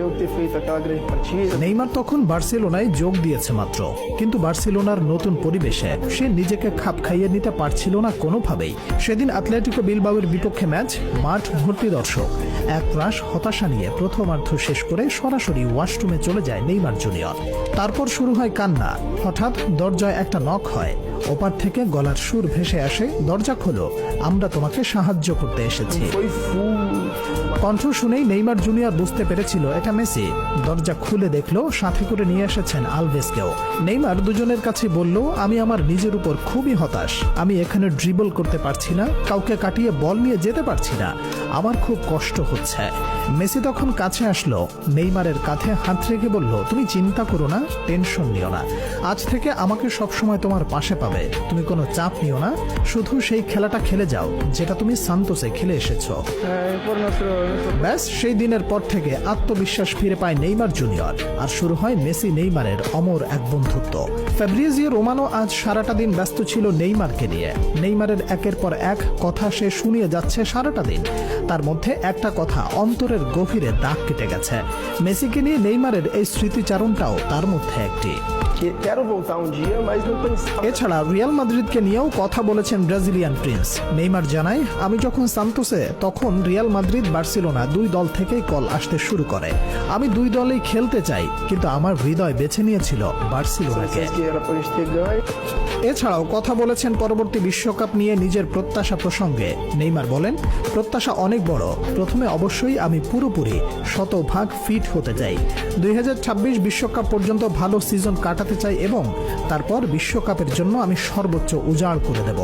eu ter feito aquela grande partida. Neymar তখন বার্সেলোনায় যোগ দিয়েছে মাত্র, কিন্তু বার্সেলোনার নতুন পরিবেশে সে নিজেকে খাপ খাইয়ে নিতে পারছিল না কোনোভাবেই। সেদিন অ্যাটলেটিকো বিলবাওয়ের বিপক্ষে ম্যাচ, মাঠ ভর্তি দর্শক। এক রাশ হতাশা নিয়ে প্রথমার্ধ শেষ করে সরাসরি ওয়াশরুমে চলে যায় নেইমার জুনিয়র। তারপর শুরু হয় কান্না। হঠাৎ দরজায় একটা নক হয়। ওপার থেকে গলার সুর ভেসে আসে, দরজা খোলো, আমরা তোমাকে সাহায্য করতে এসেছি। Foi full. কণ্ঠ শুনেই নেইমার জুনিয়র বুঝতে পেরেছিল এটা মেসি। দরজা খুলে দেখলো সাথে করে নিয়ে এসেছেন আলভেসকেও। নেইমার দুজনের কাছে বলল, আমি আমার নিজের উপর খুবই হতাশ। আমি এখানে ড্রিবল করতে পারছি না, কাউকে কাটিয়ে বল নিয়ে যেতে পারছি না, আমার খুব কষ্ট হচ্ছে। মেসি তখন কাছে আসলো, নেইমারের কাঁধে হাত রেখে বলল, তুমি চিন্তা করো না, টেনশন নিও না, আজ থেকে আমাকে সবসময় তোমার পাশে পাবে। তুমি কোনো চাপ নিও না, শুধু সেই খেলাটা খেলে যাও যেটা তুমি সান্তোসে খেলে এসেছো। Por nosso. ব্যাস সেই দিনের পর থেকে আত্মবিশ্বাস ফিরে পায় নেইমার জুনিয়র, আর শুরু হয় মেসি নেইমারের অমর এক বন্ধুত্ব। ফ্যাব্রিজিও রোমানো আজ সারাটা দিন ব্যস্ত ছিল নেইমারকে নিয়ে। নেইমারের একের পর এক কথা সে শুনিয়ে যাচ্ছে সারাটা দিন। তার মধ্যে একটা কথা অন্তরের গভীরে দাগ কেটে গেছে। মেসিকে নিয়ে নেইমারের এই স্মৃতিচারণটাও তার মধ্যে একটি। Quero voltar dia, mas não pensava. এছাড়া রিয়াল মাদ্রিদকে নিয়েও কথা বলেছেন ব্রাজিলিয়ান প্রিন্স। নেইমার জানায়, আমি যখন সান্তোসে, তখন রিয়াল মাদ্রিদ, বার্সেলোনা দুই দল থেকেই কল আসতে শুরু করে। আমি দুই দলেই খেলতে চাই, কিন্তু আমার হৃদয় বেছে নিয়েছিল বার্সেলোনাকে। Que era pra gente ter ganho. এছাড়াও কথা বলেছেন পরবর্তী বিশ্বকাপ নিয়ে নিজের প্রত্যাশা প্রসঙ্গে। নেইমার বলেন, প্রত্যাশা অনেক বড়। প্রথমে অবশ্যই আমি পুরোপুরি শতভাগ ফিট হতে চাই। 2026 বিশ্বকাপ পর্যন্ত ভালো সিজন কাটাতে চাই এবং তারপর বিশ্বকাপের জন্য আমি সর্বোচ্চ উজাড় করে দেব।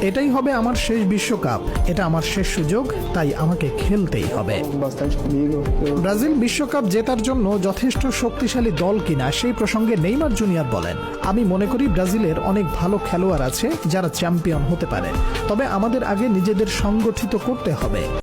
এটাই হবে আমার শেষ বিশ্বকাপ, এটা আমার শেষ সুযোগ, তাই আমাকে খেলতেই হবে। Bastante comigo. ব্রাজিল বিশ্বকাপ জেতার জন্য যথেষ্ট শক্তিশালী দল কিনা সেই প্রসঙ্গে নেইমার জুনিয়র বলেন, আমি মনে করি ব্রাজিলের অনেক ভালো খেলোয়াড় আছে যারা চ্যাম্পিয়ন হতে পারে, তবে আমাদের আগে নিজেদের সংগঠিত করতে হবে।